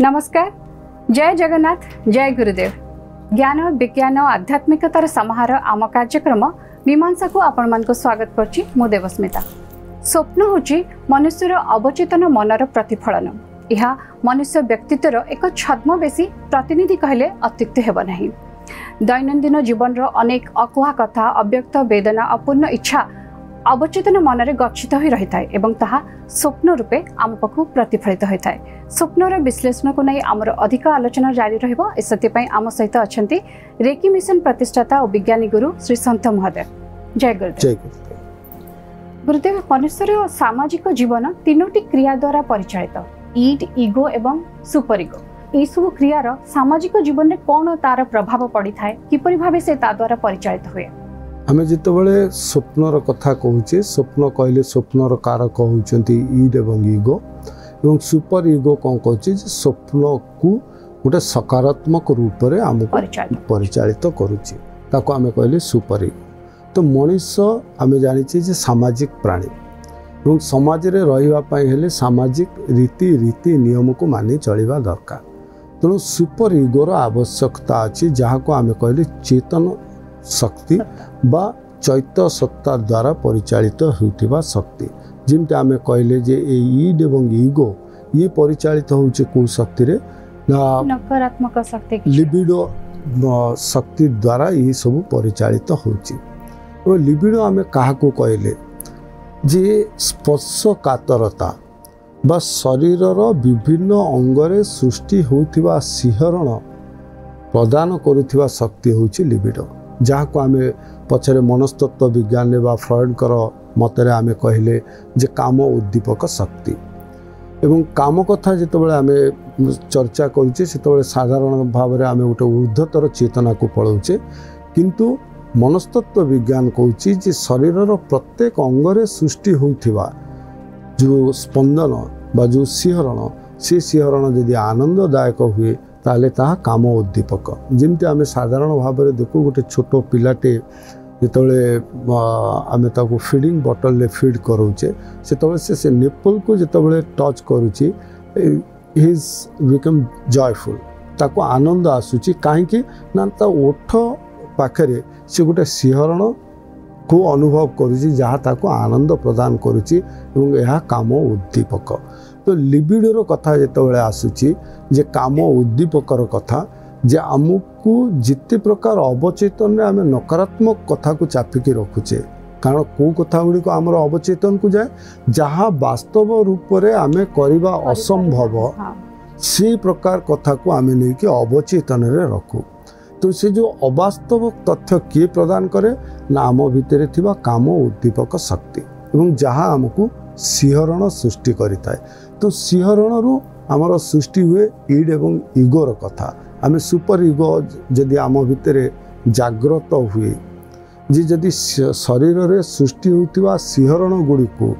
नमस्कार, जय जगन्नाथ, जय गुरुदेव। ज्ञान विज्ञान आध्यात्मिकतार समाहार आम कार्यक्रम मीमांसा को आपण मान को स्वागत करछि। मो देवस्मिता। स्वप्न होछि मनुष्यर अवचेतन मनर प्रतिफलन। यह मनुष्य व्यक्तित्वर एक छद्मवेशी प्रतिनिधि कहले अत्युक्ति हेब नाही। दैनन्दिन जीवन रो अनेक अकुहा कथा, अव्यक्त वेदना, अपूर्ण इच्छा अवचेतन मनरे गच्छित होई रहिथाय एवं ताहा स्वप्न रूपे आम पाखु प्रतिफलित होइथाय। स्वप्नर विश्लेषण को नहीं आमर अधिक आलोचना जारी रहिबो। एसति पई आम सहित अछंती रेकी मिशन प्रतिष्ठाता और विज्ञानी गुरु श्री संत महोदय। जय गुरुदेव। जय गुरुदेव। गुरुदेव, मनुष्यर सामाजिक जीवन तीनोटी क्रिया द्वारा परिचालित। ईड, ईगो एवं सुपर ईगो। ए सब क्रियार सामाजिक जीवन में कौन तार प्रभाव पड़ी थाए, किपरि भाबे से ता द्वारा परिचालित हुए? आमे जितेबले स्वप्नर कथा कहूचे, स्वप्न कहले स्वप्नर कारक होउचंती ईड एवं ईगो एवं सुपर ईगो कौन कहूचे स्वप्न को गोटे सकारात्मक रूप में आम परिचालित करूची, ताको आमे कहले सुपर ईगो। तो मनीष आमे जानिचे जे सामाजिक प्राणी एवं समाज रे रहिबा पई हेले सामाजिक रीति नियम को मानि चलिबा दरकार। तेणु सुपर ईगोर आवश्यकता अछि, जहाँ को आमे कहले चेतन शक्ति बा चैत्य सत्ता द्वारा परिचालित होइतिबा शक्ति। जिमते आमे कहले जे ए ईड एवं ईगो ये परिचालित होउचे को शक्ति रे नकारात्मक शक्ति, लिबिडो शक्ति द्वारा ये सब परिचालित होउची। तो लिबिडो आमे काहा को कहले जे स्पर्शकातरता बा शरीरर विभिन्न अंगरे सृष्टि होउथिबा सिहरण प्रदान करुथिबा शक्ति होउची लिबिडो, जहाँ को आमे पछरे मनस्तत्व विज्ञान बा फ्रॉइड कर मतरे आमे कहले जे काम उद्दीपक शक्ति। एवं काम कथा जितेबाला आमे चर्चा करूचे सेतेबाला साधारण भाव में आमे गोटे ऊर्ध्वतर चेतना को पढ़ाऊचे, किंतु मनस्तत्व विज्ञान कहूची जे शरीरर प्रत्येक अंगरे सृष्टि होउथिबा जो स्पंदन बा जो सिहरण, से सिहरण यदि आनंददायक हुए ताले ताहा काम उद्दीपक। जिमती आमे साधारण भाव में देखू गोटे छोट पिलाटे जितेबाला आमे ताको फीडिंग बॉटल ले फीड करूचे, सेतेबाला से निप्पल को जितेबाला टच करूची इज बिकम जॉयफुल, ताको आनंद आसुची। काहेकि ना ता ओठ पाखरे से गोटे सिहरण को अनुभव करुची, जहाँ ताको आनंद प्रदान करुची एवं यह काम उद्दीपक। तो लिबिडोर कथा जितेबाला आसुची जे काम उद्दीपकर कथा, जे आमको जिते प्रकार अवचेतन में आमे नकारात्मक कथा को चापिकी रखुचे, कारण को कथा गुड़ी को आमर अवचेतन को जाए, जहाँ वास्तव रूप में आमे करिबा असंभव से प्रकार कथा को आमे नहीं कि अवचेतन रे रखू। तो से जो अवास्तव तथ्य किए प्रदान करे ना आम भितर थिबा काम उद्दीपक शक्ति एवं जहाँ आमको सिहरण सृष्टि करिताए। तो सिहरण रु आमर सृष्टि हुए ईड एवं ईगोर कथा। आमे सुपर ईगो जदि आम भितर जाग्रत हुए जे जदि शरीर रे सृष्टि होतिबा सिहरण गुड़ी को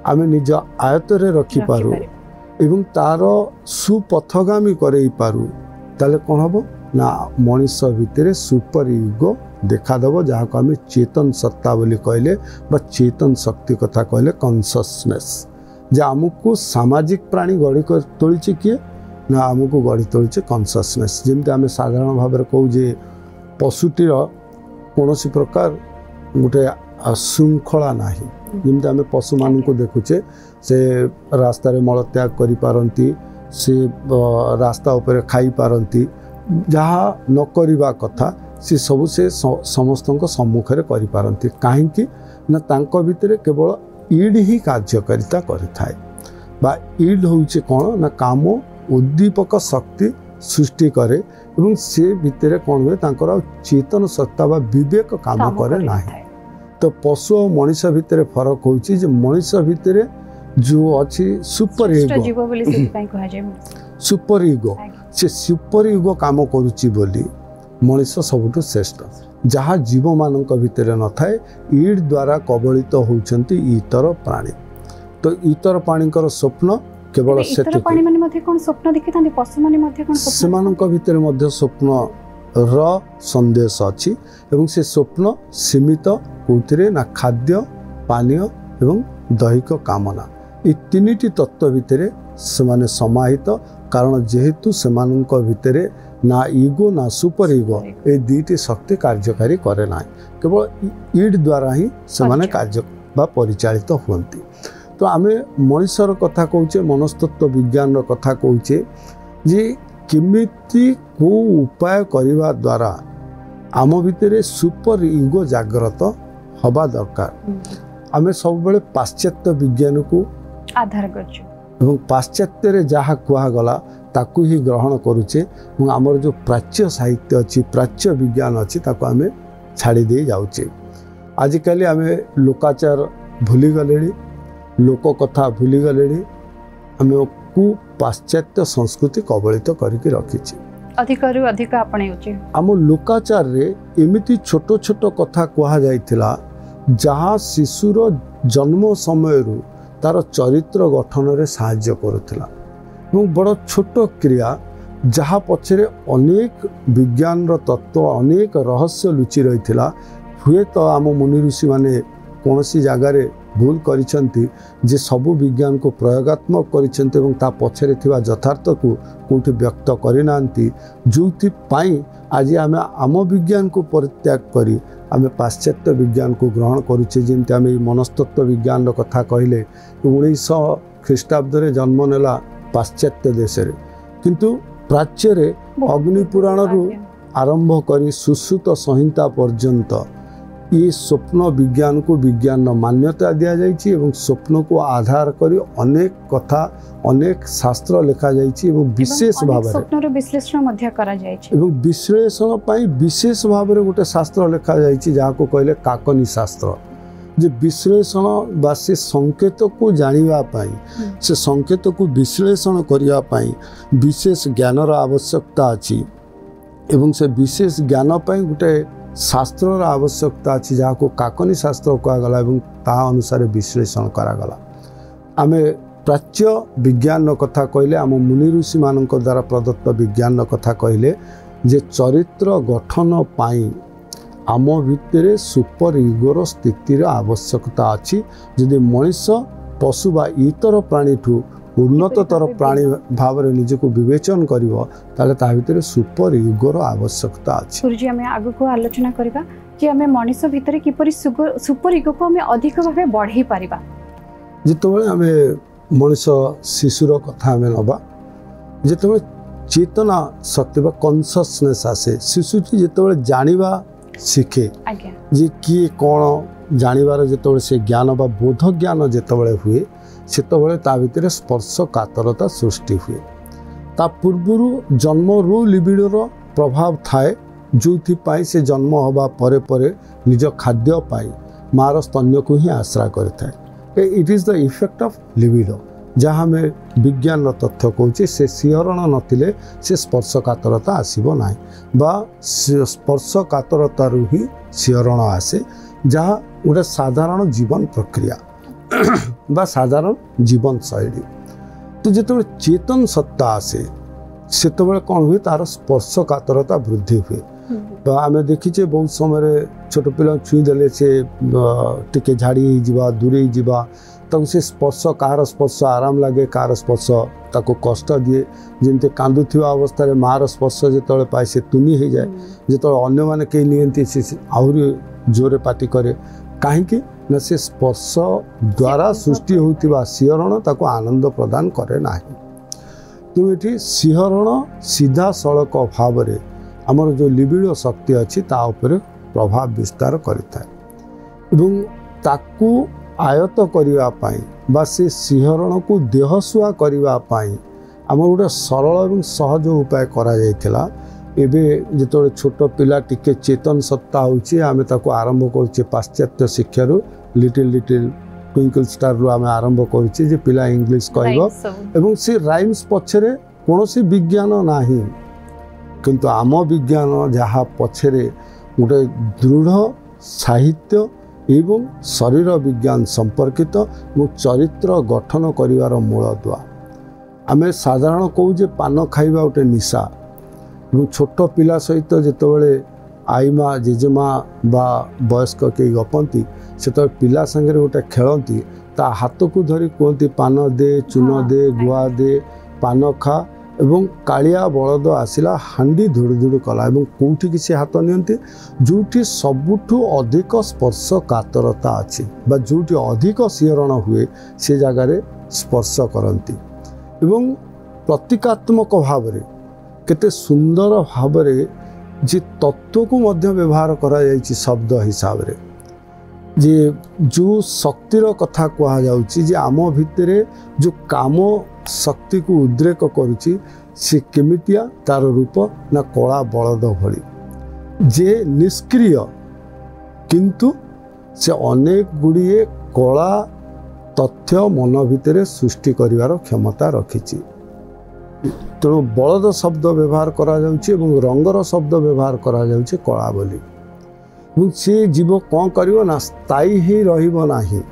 आमे निज आयत रे रखि पारू एवं तार सुपथगामी करई पारू, ताले कोन हबो ना मनुष्य भितर सुपर ईगो देखा दबो, जहाँ को आमे चेतन सत्ता बोली कहले बा चेतन शक्ति कथा कहले कॉन्शसनेस। जे आमको सामाजिक प्राणी गढ़ी तोली किए ना आमको गढ़ी तोली कॉन्शसनेस। जमी आम साधारण भाव में कहू जे पशुटीर कौन प्रकार गोटे श्रृंखला ना, जमी आम पशु मान को देखुचे से रास्ता मलत्याग करि पारंती, से रास्ता उपर खाई पारंती, जहाँ न करवा कथा से सबू से समस्त सम्मुखें करिपारंती। काहेकि ना तांको भितर केवल ईड ही कार्यकारिता करिथाए बा ईड होउचे कौन ना काम उद्दीपक शक्ति सृष्टि करे एवं से भितर कौन हुए तांकर चेतन सत्ता बा विवेक काम करे नाही। तो पशु और मनुष्य भितर फरक होउची जे मनुष्य भितर जो अच्छी सुपर ईगो, सुपर ईगो से सुपर ईगो काम करुची बोली मनुष्य सबुठु श्रेष्ठ, जहाँ जीव मानक भितर न थाए ईड द्वारा कबलित होउचंती इतर प्राणी। तो इतर प्राणीकर स्वप्न केवल स्वप्न देखि पशु माने सेमानक भितर मध्य स्वप्न र संदेश अछि एवं से स्वप्न सीमित कोथिरे ना खाद्य पानीय एवं दैहिक कामना ये तीनिटी तत्व भितर से समाहित कारण जेहेतु सेमानंक भितर ना इगो ना सुपर इगो ये दुईटी शक्ति कार्यकारी करे ना केवल इड द्वारा ही से कार्य बा परिचालित हुअन्ति। तो आमे मनुष्यर कथा कहूचे मनस्तत्व विज्ञान कथा कहूचे जे केमिति को उपाय करने द्वारा आम भितर सुपर इगो जागृत हवा दरकार। आमे सब बेले पाश्चात्य विज्ञान को आधार करछु एवं पाश्चात्य जहाँ कहगला ताकू ही ग्रहण करुचे और आमर जो प्राच्य साहित्य अच्छी प्राच्य विज्ञान अच्छी ताको आमे छाड़ी दे जाउचे। आजिकाली आमे लोकाचार भूली गले लोक कथा भूली गले आमे को पाश्चात्य संस्कृति कबलित करके रखिछि अधिक रु अधिक आपणे आम लोकाचार रे एमिति छोट छोट कथा कहा जाइथिला जहाँ शिशुर जन्म समय तार चरित्र गठन रे साहाय्य करुथिला एवं बड़ छोट क्रिया जहाँ पछरे अनेक विज्ञान तत्व अनेक रहस्य लुचि रही हुए तो आम मुनि ऋषि माने कौनसी जगार भूल करिसंती जे सबु विज्ञान को प्रयोगात्मक करिसंती एवं ता पछरे थिबा यथार्थ को कोठी व्यक्त करिनांती जोथि पाई आज आमे आम विज्ञान को परित्याग करी आमे पाश्चात्य विज्ञान को ग्रहण करुचे जेंति आमे मनस्तत्व विज्ञान कथा कहले 1900 ख्रीष्टाब्द रे जन्म नेला पाश्चात्य देश रे किंतु प्राच्य रे अग्नि पुराण रु आरंभ करी सुश्रुत संहिता पर्यंत ये स्वप्न विज्ञान को विज्ञान मान्यता दिया जाइछि एवं स्वप्न को आधार करी अनेक कथा अनेक शास्त्र लिखा जाइछि एवं विशेष भाव स्वप्नर विश्लेषण मध्य करा जाइछि एवं विश्लेषण पई विशेष भाव रे गोटे शास्त्र लिखा जाइछि जहाँ को कहले काकनी शास्त्र जे विश्लेषण बा से संकेत को जानिबा पाई से संकेत को विश्लेषण करिया पाई विशेष ज्ञानर आवश्यकता अछि एवं से विशेष ज्ञान पाई गोटे शास्त्र आवश्यकता अच्छी जहाँ को काकनी शास्त्र कहगला एवं ता अनुसार विश्लेषण करागला। आमे प्राच्य विज्ञान कथा कहले आम मुनि ऋषि मान द्वारा प्रदत्त विज्ञान कथा कहले जे चरित्र गठन पाई आम भितर सुपर इगोर स्थितिर आवश्यकता अच्छी जदि मनीष पशु बा इतर प्राणी ठू उन्नततर प्राणी भाव रे निज को विवेचन करिवो ताले ता भितर सुपर इगोर आवश्यकता अछि। गुरुजी हमें आगु को आलोचना करबा कि हमें मनीष भितर किपरि सुपर इगो को हमें अधिक भाबे बढ़ाई परिबा जेतबेले हमें मनीष शिशुर कथा हमें नबा जेतबेले चेतना शक्ति बा कॉन्शियसनेस आसे शिशुटी जेतबेले जानिबा शिखे जे किए कोन जानिबार जेतबेले से ज्ञान बा बोध ज्ञान जेतबेले हुए सेतबेले ता भितर स्पर्श कातरता सृष्टि हुए ता पूर्वरु जन्म रु लिबिडोर प्रभाव थाए जोथि पाई से जन्म हवा परे परे निज खाद्य पाई मार स्तन्य को ही आश्रा करथाए it is the effect of libido जहाँ में विज्ञान तथ्य कहूँ से सिहरण नथिले से स्पर्श कातरता आसीबो नाही बा स्पर्श कातरता रु ही सिहरण आसे जहाँ गोटे साधारण जीवन प्रक्रिया बा साधारण जीवन शैली तो जिते चेतन सत्ता आसे से कौन हुए तार स्पर्श कातरता वृद्धि हुए तो आम देखीचे बहुत समय छोट पिला छुई देले से टिके झाड़ी जावा दूरे जावा तक से स्पर्श कार स्पर्श आराम लगे कार स्पर्श ताको कष्ट दिए जमती कांदुवा अवस्था रे मार स्पर्श जो पाए से तुनी हो जाए जो अन्य मैंने कहीं नियंती से आहरी जोरे पाटी करे कहीं ना से स्पर्श द्वारा सृष्टि होता सिहरण ताको आनंद प्रदान करे ना तो ये सिहरण सीधा सड़क भाव में आमर जो लिबिडो शक्ति अच्छी ता उपरे प्रभाव विस्तार करता आयत करने बा से सिहरण को देहसुआ करने आम गोटे सरल और सहज उपाय करा जाइथिला एबे जो छोट पिला टिके चेतन सत्ता होची आमे ताको आरंभ करछे पाश्चात्य शिक्षा रु लिटिल लिटिल ट्विंकल स्टार रु आमे आरंभ करछे जे पिला इंग्लिश कहबो एवं से राइम्स पछरे कोनोसी विज्ञान नाही किंतु आम विज्ञान जहाँ पछरे गोटे दृढ़ साहित्य एवं शरीर विज्ञान संपर्कित और चरित्र गठन करिवार मूलदुआ आमे साधारण कहू जे पान खाइबा गोटे निशा छोट पिला सहित जितेबाला आईमा जेजेमा बा वयस्क कई गपंती से पिला संगे गोटे खेलती ତା ହାତକୁ ଧରି କୁହନ୍ତି ପାନ ଦେ ଚୂନ ଦେ ଗୁଆ ଦେ ପାନ ଖା ଏବଂ କାଳିଆ ବଳଦ ଆସିଲା ହାଣ୍ଡି ଧୁଡ଼ୁ ଧୁଡ଼ୁ କଲା ଏବଂ କେଉଁଠିକି ସେ ହାତ ନିଅନ୍ତି ଯେଉଁଠି ସବୁଠୁ ଅଧିକ ସ୍ପର୍ଶ କାତରତା ଅଛି ବା ଯେଉଁଠି ଅଧିକ ଶିହରଣ ହୁଏ ସେ ଜାଗାରେ ସ୍ପର୍ଶ କରନ୍ତି ଏବଂ ପ୍ରତୀକାତ୍ମକ ଭାବରେ କେତେ ସୁନ୍ଦର ଭାବରେ ଯେ ତତ୍ତ୍ୱକୁ ମଧ୍ୟ ବ୍ୟବହାର କରାଯାଇଛି ଶବ୍ଦ ହିସାବରେ ଯେ ଯେଉଁ ଶକ୍ତିର କଥା କୁହାଯାଉଛି ଯେ ଆମ ଭିତରେ ଯେଉଁ କାମ ଶକ୍ତିକୁ ଉଦ୍ରେକ କରୁଛି ସେ କେମିତିଆ ତାର ରୂପ ନା କଳା ବଳଦ ଭଳି ଯେ ନିଷ୍କ୍ରିୟ କିନ୍ତୁ ସେ ଅନେକ ଗୁଡ଼ିଏ କଳା ତଥ୍ୟ ମନ ଭିତରେ ସୃଷ୍ଟି କରିବାର କ୍ଷମତା ରଖିଛି ତେଣୁ ବଳଦ ଶବ୍ଦ ବ୍ୟବହାର କରାଯାଉଛି ଏବଂ ରଙ୍ଗର ଶବ୍ଦ ବ୍ୟବହାର କରାଯାଉଛି କଳା ବୋଲି ଏବଂ ସେ ଜୀବ କ'ଣ କରିବ ନା ସ୍ଥାୟୀ ହେଇ ରହିବ ନାହିଁ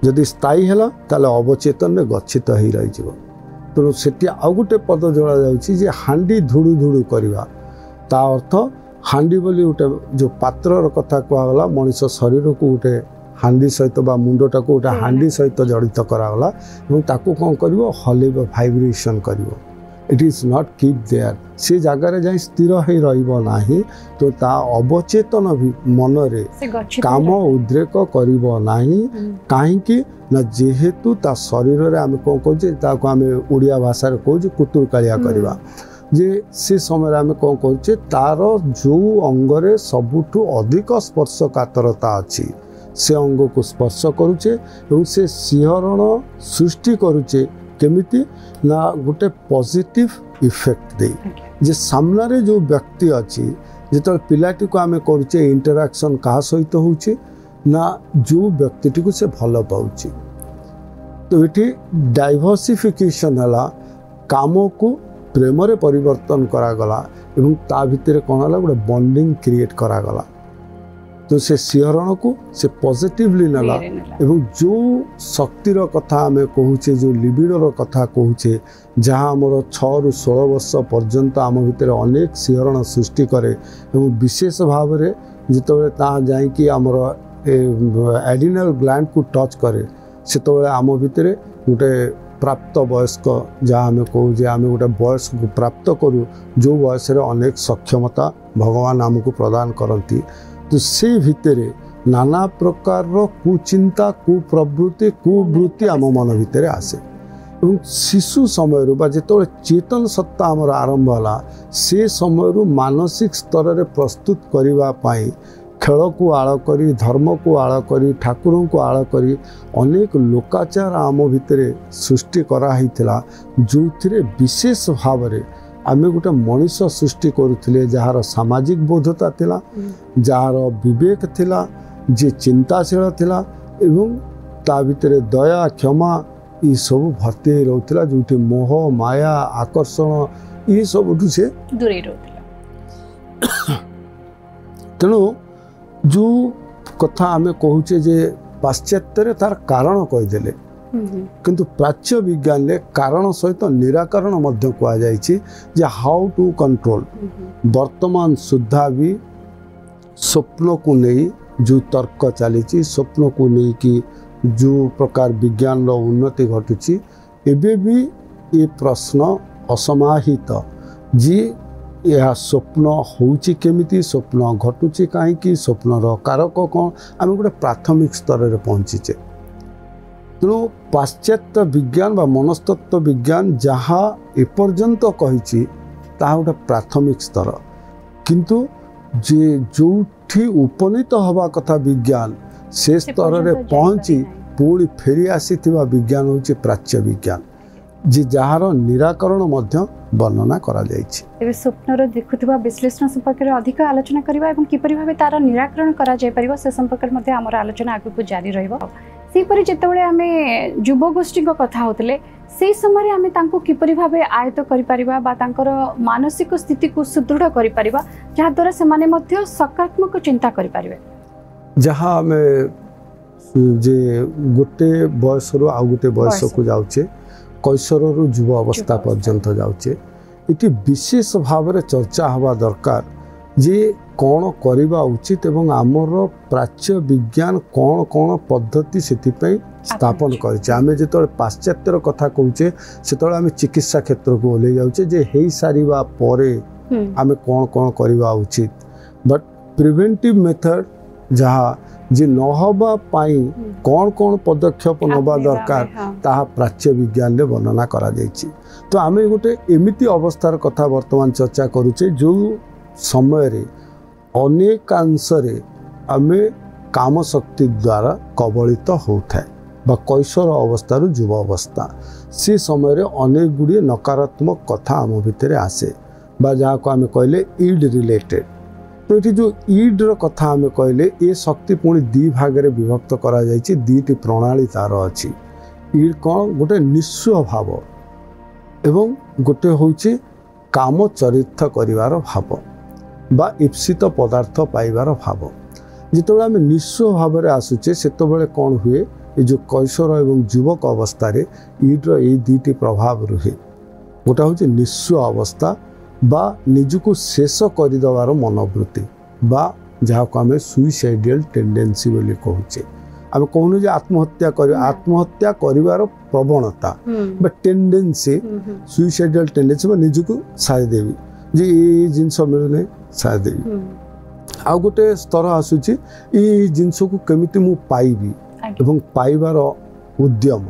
ଯଦି ସ୍ଥାୟୀ ହେଲା ତାହେଲେ ଅବଚେତନରେ ଗଚ୍ଛିତ ହେଇ ରହିଯିବ ତେଣୁ ସେଠି ଆଉ ଗୋଟେ ପଦ ଯୋଡ଼ାଯାଉଛି ଯେ ହାଣ୍ଡି ଧୁଡ଼ୁ ଧୁଡ଼ୁ କରିବା ତା ଅର୍ଥ ହାଣ୍ଡି ବୋଲି ଗୋଟେ ଯେଉଁ ପାତ୍ରର କଥା କୁହାଗଲା ମଣିଷ ଶରୀରକୁ ଗୋଟେ ହାଣ୍ଡି ସହିତ ବା ମୁଣ୍ଡଟାକୁ ଗୋଟେ ହାଣ୍ଡି ସହିତ ଜଡ଼ିତ କରାଗଲା ଏବଂ ତାକୁ କ'ଣ କରିବ ହଲେଇବ ଭାଇବ୍ରେସନ୍ କରିବ it is not keep there ସେ ଜାଗାରେ ଯାଇ ସ୍ଥିର ହେଇ ରହିବ ନାହିଁ ତ ତା ଅବଚେତନ ମନରେ କାମ ଉଦ୍ରେକ କରିବ ନାହିଁ କାହିଁକି ନା ଯେହେତୁ ତା ଶରୀରରେ ଆମେ କ'ଣ କହୁଛେ ତାକୁ ଆମେ ଓଡ଼ିଆ ଭାଷାରେ କହୁଛେ କୁତୁରକାଳିଆ କରିବା ଯେ ସେ ସମୟରେ ଆମେ କ'ଣ କହୁଛେ ତାର ଯେଉଁ ଅଙ୍ଗରେ ସବୁଠୁ ଅଧିକ ସ୍ପର୍ଶ କାତରତା ଅଛି ସେ ଅଙ୍ଗକୁ ସ୍ପର୍ଶ କରୁଛେ ଏବଂ ସେ ଶିହରଣ ସୃଷ୍ଟି କରୁଛେ କେମିତି ନା ଗୋଟେ ପଜିଟିଭ ଇଫେକ୍ଟ ଦେଇ ଯେ ସାମ୍ନାରେ ଯେଉଁ ବ୍ୟକ୍ତି ଅଛି ଯେତେବେଳେ ପିଲାଟିକୁ ଆମେ କରୁଛେ ଇଣ୍ଟରାକ୍ସନ୍ କାହା ସହିତ ହେଉଛି ନା ଯେଉଁ ବ୍ୟକ୍ତିଟିକୁ ସେ ଭଲ ପାଉଛି ତ ଏଠି ଡାଇଭର୍ସିଫିକେସନ୍ ହେଲା କାମକୁ ପ୍ରେମରେ ପରିବର୍ତ୍ତନ କରାଗଲା ଏବଂ ତା ଭିତରେ କ'ଣ ହେଲା ଗୋଟେ ବଣ୍ଡିଂ କ୍ରିଏଟ୍ କରାଗଲା ତ ସେ ଶିହରଣକୁ ସେ ପଜିଟିଭଲି ନେଲା ଏବଂ ଯେଉଁ ଶକ୍ତିର କଥା ଆମେ କହୁଛେ ଯେଉଁ ଲିବିଡ଼ୋର କଥା କହୁଛେ ଯାହା ଆମର 6ରୁ 16 ବର୍ଷ ପର୍ଯ୍ୟନ୍ତ ଆମ ଭିତରେ ଅନେକ ଶିହରଣ ସୃଷ୍ଟି କରେ ଏବଂ ବିଶେଷ ଭାବରେ ଯେତେବେଳେ ତାହା ଯାଇକି ଆମର ଆଡିନାଲ ଗ୍ଲାଣ୍ଡକୁ ଟଚ୍ କରେ ସେତେବେଳେ ଆମ ଭିତରେ ଗୋଟେ ପ୍ରାପ୍ତ ବୟସ୍କ ଯାହା ଆମେ କହୁ ଯେ ଆମେ ଗୋଟେ ବୟସକୁ ପ୍ରାପ୍ତ କରୁ ଯେଉଁ ବୟସରେ ଅନେକ ସକ୍ଷମତା ଭଗବାନ ଆମକୁ ପ୍ରଦାନ କରନ୍ତି तो से भितरे नाना प्रकार कुचिंता कुप्रवृत्ति कुवृत्ति आम मन भितर आसे এবং शिशु समय जो चेतन सत्ता आमर आरंभ है से समय मानसिक स्तर में प्रस्तुत करने खेल को आड़ करी धर्म को आड़ करी ठाकुर को आड़ करी अनेक लोकाचार आम भितर सृष्टि कराई जो विशेष भाव में आम गोटे मनीष सृष्टि करुले जार सामाजिक बोधता थिला जार विवेक थिला जे चिंताशील थिला एवं ता भितर दया क्षमा ये सब भर्ती हो रहा जो मोह माया आकर्षण ये सब से दूरे रहउथिला तेणु जो कथा आम कहूचे जे पाश्चात्य तार कारण कहीदेले किंतु प्राच्य विज्ञान में कारण सहित निराकरण मध्य कहुई हाउ टू कंट्रोल वर्तमान सुधा भी स्वप्न को नहीं जो तर्क चली स्वप्न को नहीं कि जो प्रकार विज्ञान उन्नति घटुची एबे भी ये प्रश्न असमाहित जी यह स्वप्न होची केमिति स्वप्न घटुची कहीं स्वप्नर कारक कौन आम गोटे प्राथमिक स्तर में पहुँचीचे तेणु पाश्चात्य विज्ञान बा मनस्तत्व विज्ञान जहाँ एपर्यंत कही गोटे प्राथमिक स्तर किंतु जे जो उपनीत हवा कथा विज्ञान से स्तर में पहुँची पुणी फेरी आसी विज्ञान हूँ प्राच्य विज्ञान जी जार निराकरण वर्णना करा जाइछि। स्वप्नर देखुवा विश्लेषण संपर्क में अधिक आलोचना करबा एवं किपरि भाबे तार निराकरण करा जाय परिबो से संपर्क में आमर आलोचना आगु जारी रहिबो। सेपरि जेतेबेले आमे युवगोष्ठी कथा होतले से समय आमे तांको किपरि भाबे आयत्त करि परिबा बा तांकर मानसिक स्थिति को सुदृढ़ करि परिबा जहा द्वारा से माने मध्य सकारात्मक चिंता करि परिबे जहा आमे जे गोटे बयस रु आ गोटे बयस को जाउछे कैशोर रु युव अवस्था पर्यंत जाउछे इति विशेष भाव में चर्चा हवा दरकार जे कौन करवा उचित एवं आमर प्राच्य विज्ञान कौन कौन पद्धति से स्थापन करें जो पाश्चात्यर कथा कहचे से आम चिकित्सा क्षेत्र को ओल्ले जाऊे जे हो सारा पर आम कौन कौन करवा उचित बट प्रिवेंटिव मेथड जहाँ जे नहबा पाई कौन कौन पदक्षेप नवा दरकार ताहा प्राच्य विज्ञान रे वर्णना करा जायछि। तो आम गोटे एमिति अवस्थार कथा वर्तमान चर्चा करुचे जो समय रे अनेकांशरे आमे काम शक्ति द्वारा कबलित होता है बा कैशोर अवस्था युवा अवस्था से समय रे अनेक गुड़िए नकारात्मक कथा आम भितर आसे बा जहाँ को आम कहले ईड रिलेटेड। तो ये जो ईड रो कथा आम कहले ये शक्ति पुणी दी भाग में विभक्त करा जायछि दीटी प्रणाली तार अछि। ईड कौन गोटे निस्व भाव एवं गोटे होछि काम चरित्र करिवार भाव बा ईप्सित पदार्थ पाइबार भाव। जिते आम निस्व भाव में आसुचे से कौन हुए ये जो कैशोर एवं युवक अवस्था ईड्र ये दुईटी प्रभाव रुहे। गोटा हूँ निस्व अवस्था बा निजको शेष करदेवार मनोवृत्ति बा जहाँ को आम सुइसाइडियल टेंडेंसी बोली कहूचे। आम कहूँ जे आत्महत्या कर प्रवणता बा टेंडेंसी सुइसाइडियल टेंडेंसी बा निजको सारी देवी जे ये जिनस मिलूना सारी देवी। आउ गोटे स्तर आसूची ये जिनस को केमिति मु पाइबी एवं पाइबार उद्यम।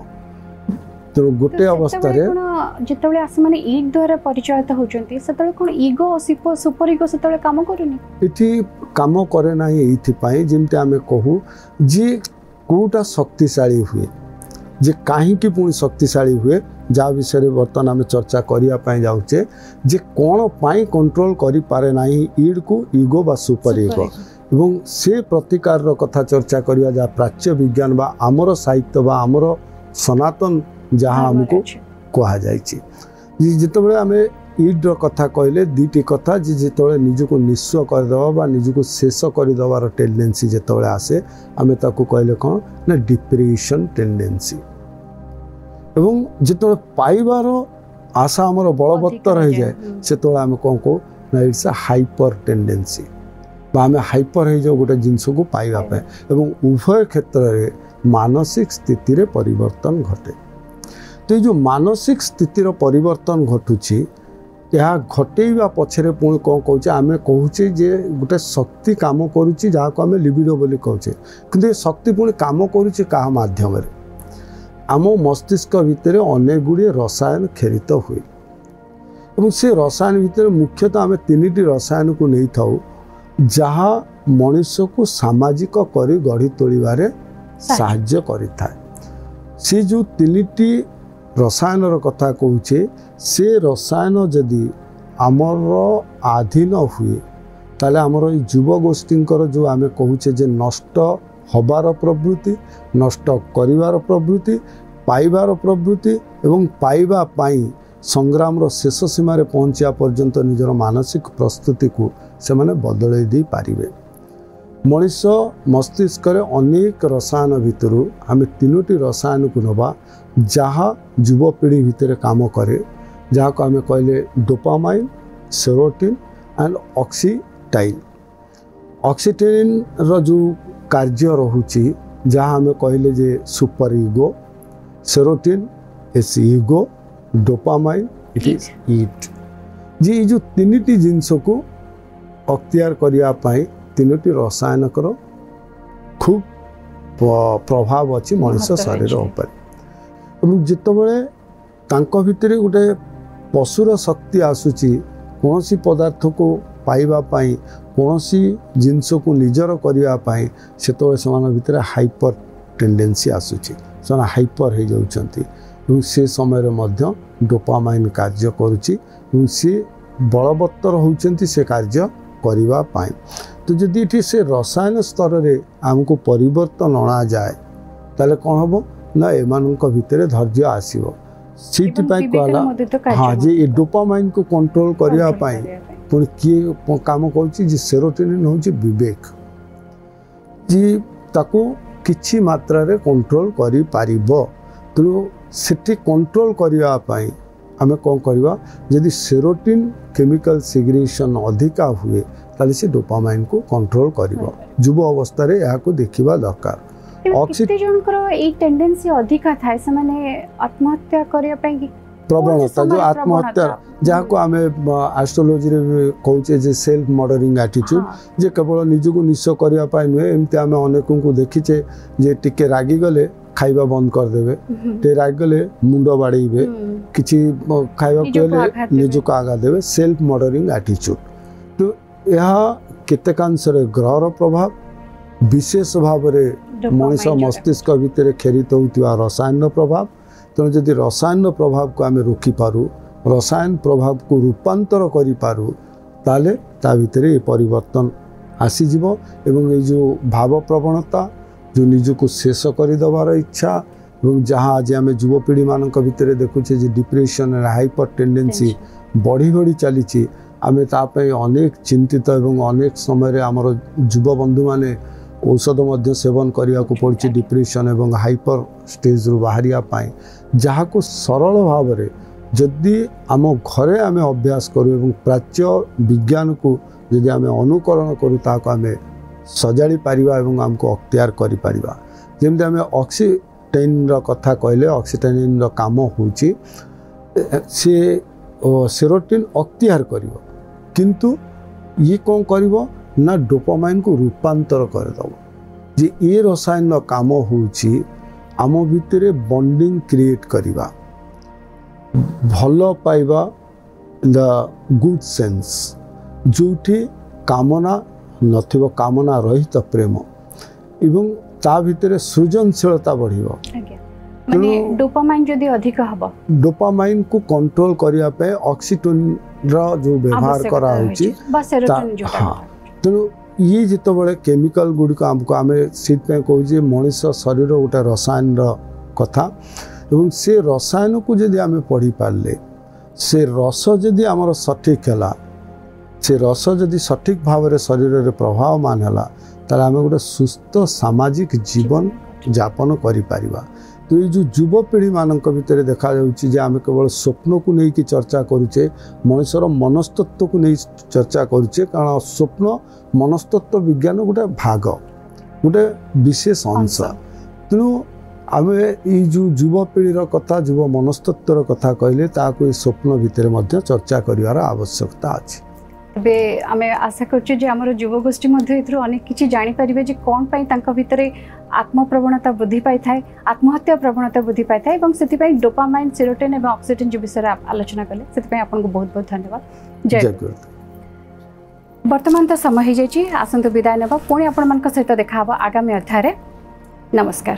तो गोटे अवस्था रे जितबे आस माने ईग द्वारा परिचालित होचंती सेतबे कोन ईगो सुपर ईगो सेतबे काम करेनी इठी काम करे नाही एथि पाई जेमते आमे कहू जे कोटा शक्तिशाली हुए जे काहे की पुणी शक्तिशाली हुए जा विषय बर्तमान आम चर्चा करने जाऊे जे कौन पाई कंट्रोल करि पारे नाही ईड को ईगो बा सुपर ईगो एवं से प्रतिकार कथा चर्चा करवा जहाँ प्राच्य विज्ञान बा आमर साहित्य बा आमर सनातन जहाँ आमको कहा जिते आम ईड कथा कहले दुईटी कथा जे जिते निजको निस्व करदेवा बा निजको शेष करदेवार टेंडेंसी जिते आसे आम ताकू कहले कौन ना डिप्रेशन टेंडेंसी एवं जिते पाइबार आशा आमर बलवत्तर हो जाए से आम कौन कहू ना इट्स अ हाइपर टेंडेंसी आम हाइपर हो जाओ गोटे जिनस को पाइबा एवं उभय क्षेत्र में मानसिक स्थिति रे परिवर्तन घटे। तो ये मानसिक स्थितिर परिवर्तन घटुची यह घटेवा पछरे पुणी कौन कहूँ आम कहूचे जे गोटे शक्ति काम करुच्ची जहाँ को आम लिबिडो बोली कहूचे किंतु ये शक्ति पुणी काम करुच्ची क्या माध्यम आम मस्तिष्क भितर अनेक गुड़िए रसायन खेरित हुए और से रसायन भितर मुख्यतः आम तीन रसायन को नहीं था जहाँ मनुष्य को सामाजिक करी गढ़ी तोड़े साहाय्य करिथाए। से जो तीनिटी रसायन कथा कहूचे से रसायन जदि आमर आधीन हुए ताले आमर युव गोष्ठींकर जो आम कहूचे जे नष्ट हबार प्रवृत्ति नष्ट करिवार प्रवृत्ति पाइबार प्रवृत्ति एवं पाइबा पाई संग्राम शेष सीमार पहुँचा पर्यंत निजर मानसिक प्रस्तुति को से माने बदल दी पारिबे। मनुष्य मस्तिष्क अनेक रसायन भितर आम तीनोटी रसायन को नवा जहाँ युवपीढ़ी भितर काम करे जहाँ को आम कहले dopamine serotonin and oxytocin. Oxytocin रो जो कार्य रहुची जहाँ आम कहले जे super ego serotonin is ego dopamine it is id जी ये जो तीनिटी जिनस को अख्तियार करने तीनोटी रसायन खूब प्रभाव अच्छी मनुष्य शरीर उपर जितेबले भितर गोटे पशुर शक्ति आसूची कौन सी पदार्थ को पाइबापी कौन सी जिनस को निजर करने से भीतर हाइपर टेंडेंसी आसूची से हाइपर हो जाती से समय डोपामाइन कार्य करुच्ची सी बलवत्तर होती से कार्य करने। तो जदि से रसायन स्तर में आमको परिवर्तन अणा जाए ताले कौन हम ना एमान भितर धैर्य आसो से कहला हाँ जे ये डोपामाइन को कंट्रोल करने पुणी किए काम करुच्ची सेरोटोनिन हूँ विवेक जी ताको किछि मात्रा रे कंट्रोल करि पारिबो। तेणु सेठी कंट्रोल करने आम कौन करवा जदि सेरोटिन केमिकल सिग्रेशन अधिका हुए ताले से डोपामाइन को कंट्रोल करिवो युव अवस्था रे या को देखिबा दरकार किते जनकर ए टेंडेंसी अधिक थाए से माने आत्महत्या करिया पई कि प्रवणता जो आत्महत्या जहाँ को आम एस्ट्रोलोजी कहचे जे सेल्फ मर्डरिंग एटीट्यूड जे केवल निजक निश करने नुहे एमती आम अनेक को देखीचे जे टिके रागी गले खाइबा बंद करदे टे रागी गले मुंड बाड़े किसी खाइबा कहले निजक आघात देवे सेल्फ मर्डरिंग एटीट्यूड तो यह केतेकांश ग्रहर प्रभाव विशेष भाव मनीष मस्तिष्क भितर खेरित होता रसायन प्रभाव तेणु जदि रसायन प्रभाव को आम रोकिपारू रसायन प्रभाव को रूपांतर करिपारू ताले ता भितर ये परिवर्तन आसीजिव एवं ये जो भाव प्रवणता जो निजको शेष करदेवार इच्छा और जहाँ आज आम युवपीढ़ी मान भितर देखुचे जे डिप्रेशन हाइपर टेंडेंसी बढ़ी बढ़ी चली आम ताप अनेक चिंतित एवं अनेक समय आमर युव बंधु माने औषध मध्य सेवन करने को पड़ी डिप्रेशन एवं हाइपर स्टेज रु बाहरिया पाए जहाँ को सरल भाव में जदि आम घरे आम अभ्यास करूँ एवं प्राच्य विज्ञान को जदि आम अनुकरण करूँ ताको आम सजाड़ी पारिबा एवं आमको अख्तियार करि पारिबा जेमति आम ऑक्सीटोसिन रो कथा कहले ऑक्सीटोसिन रो काम होची से सेरोटोनिन अख्तियार करिवो किंतु ये कौन करिवो ना डोपामाइन को रूपांतर करदेव जे ये रसायन काम होची आम भितर बॉन्डिंग क्रिएट करिबा भल पाइबा द गुड सेंस जोठी कामना नथिबो कामना रहित प्रेम एवं ता भितर सृजनशीलता बढ़िबो माने डोपामाइन जदी अधिक हबो डोपामाइन को कंट्रोल करिया पे ऑक्सीटोसिन रो जो व्यवहार करा होची बा सेरोटोनिन जो तेणु ये जिते केमिकल गुड़िक आमको आम से कहे मनीष शरीर गोटे रसायन कथा एवं से रसायन को जदि आम पढ़ी पारे से रस जदि आमर सठिक है से रस जदि सठिक भाव में शरीर में प्रभावमान है ताले आम गोटे सुस्थ सामाजिक जीवन यापन करिपारिबा तो ये जो युवपीढ़ी मान भितर देखा आम केवल स्वप्न को लेकिन चर्चा करुचे मनुष्यर मनस्तत्व को नहीं चर्चा करुचे कारण स्वप्न मनस्तत्व विज्ञान गोटे भाग गोटे विशेष अंश तेणु आम ये जो युवपीढ़ी कथा युव मनस्तत्वर कथा कहले ताको स्वप्न भितर चर्चा करिवार आवश्यकता अच्छी बे आमे आशा करछे जे हमर युवगोष्ठी मध्ये इथरो अनेक किछि जानि परिबे जे कोन पई तांका भितरे आत्म प्रवणता वृद्धि पाई थाए आत्महत्या प्रवणता वृद्धि पाई थाए एवं सेति पई डोपामाइन सेरोटोनिन एवं ऑक्सीटोसिन जो विषय आलोचना कले सेति पई आपन को बहुत बहुत धन्यवाद जय गुरु वर्तमान तो समय हो जाइए आसंतु विदाय नेबा पुणी आपण मान सहित देखा आगामी अध्याय नमस्कार।